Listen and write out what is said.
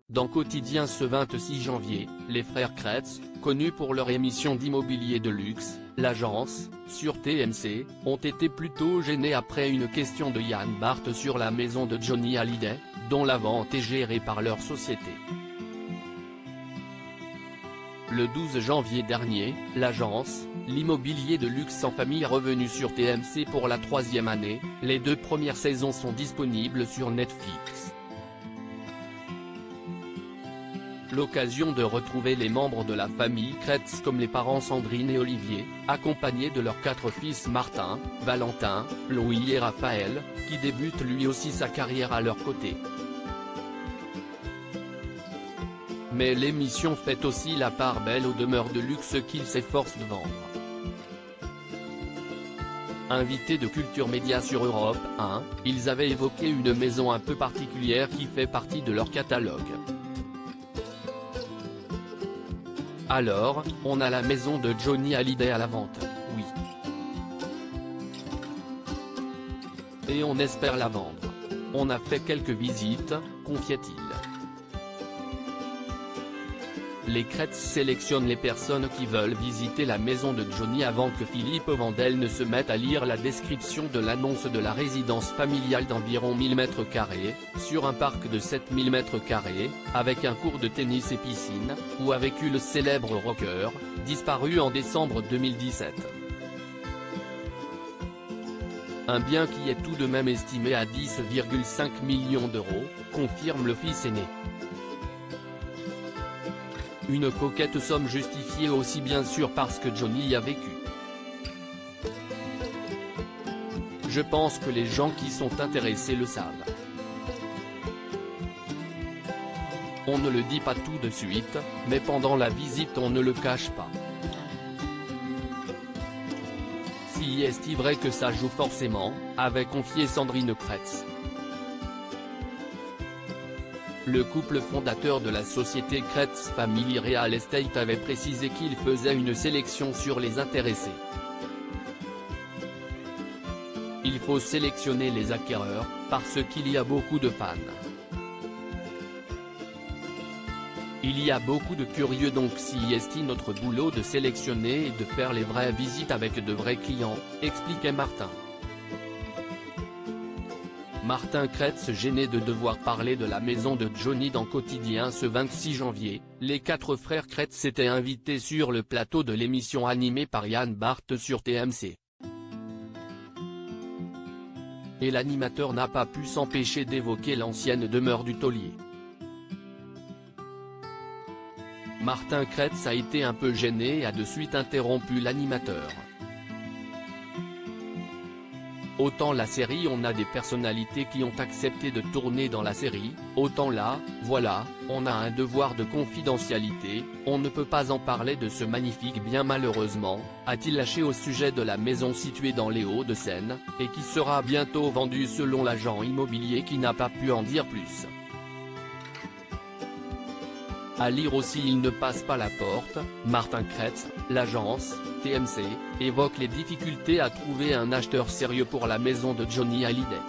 Dans Quotidien ce 26 janvier, les frères Kretz, connus pour leur émission d'immobilier de luxe, L'Agence, sur TMC, ont été plutôt gênés après une question de Yann Barth sur la maison de Johnny Hallyday, dont la vente est gérée par leur société. Le 12 janvier dernier, l'agence, l'immobilier de luxe en famille est revenu sur TMC pour la 3e année, les 2 premières saisons sont disponibles sur Netflix. L'occasion de retrouver les membres de la famille Kretz comme les parents Sandrine et Olivier, accompagnés de leurs 4 fils Martin, Valentin, Louis et Raphaël, qui débute lui aussi sa carrière à leur côté. Mais l'émission fait aussi la part belle aux demeures de luxe qu'ils s'efforcent de vendre. Invités de Culture Média sur Europe 1, ils avaient évoqué une maison un peu particulière qui fait partie de leur catalogue. Alors, on a la maison de Johnny Hallyday à la vente, oui. Et on espère la vendre. On a fait quelques visites, confiait-il. Les Kretz sélectionnent les personnes qui veulent visiter la maison de Johnny avant que Philippe Vandel ne se mette à lire la description de l'annonce de la résidence familiale d'environ 1000 m², sur un parc de 7000 m², avec un court de tennis et piscine, où a vécu le célèbre rocker, disparu en décembre 2017. Un bien qui est tout de même estimé à 10,5 millions d'euros, confirme le fils aîné. Une coquette somme justifiée aussi bien sûr parce que Johnny y a vécu. Je pense que les gens qui sont intéressés le savent. On ne le dit pas tout de suite, mais pendant la visite on ne le cache pas. Si est-il vrai que ça joue forcément, avait confié Sandrine Kretz. Le couple fondateur de la société Kretz Family Real Estate avait précisé qu'il faisait une sélection sur les intéressés. Il faut sélectionner les acquéreurs, parce qu'il y a beaucoup de fans. Il y a beaucoup de curieux donc si est notre boulot de sélectionner et de faire les vraies visites avec de vrais clients, expliquait Martin. Martin Kretz gêné de devoir parler de la maison de Johnny dans Quotidien ce 26 janvier, les 4 frères Kretz étaient invités sur le plateau de l'émission animée par Yann Barth sur TMC. Et l'animateur n'a pas pu s'empêcher d'évoquer l'ancienne demeure du taulier. Martin Kretz a été un peu gêné et a de suite interrompu l'animateur. Autant la série on a des personnalités qui ont accepté de tourner dans la série, autant là, voilà, on a un devoir de confidentialité, on ne peut pas en parler de ce magnifique bien malheureusement, a-t-il lâché au sujet de la maison située dans les Hauts-de-Seine, et qui sera bientôt vendue selon l'agent immobilier qui n'a pas pu en dire plus. À lire aussi Il ne passe pas la porte, Martin Kretz, l'agence, TMC, évoque les difficultés à trouver un acheteur sérieux pour la maison de Johnny Hallyday.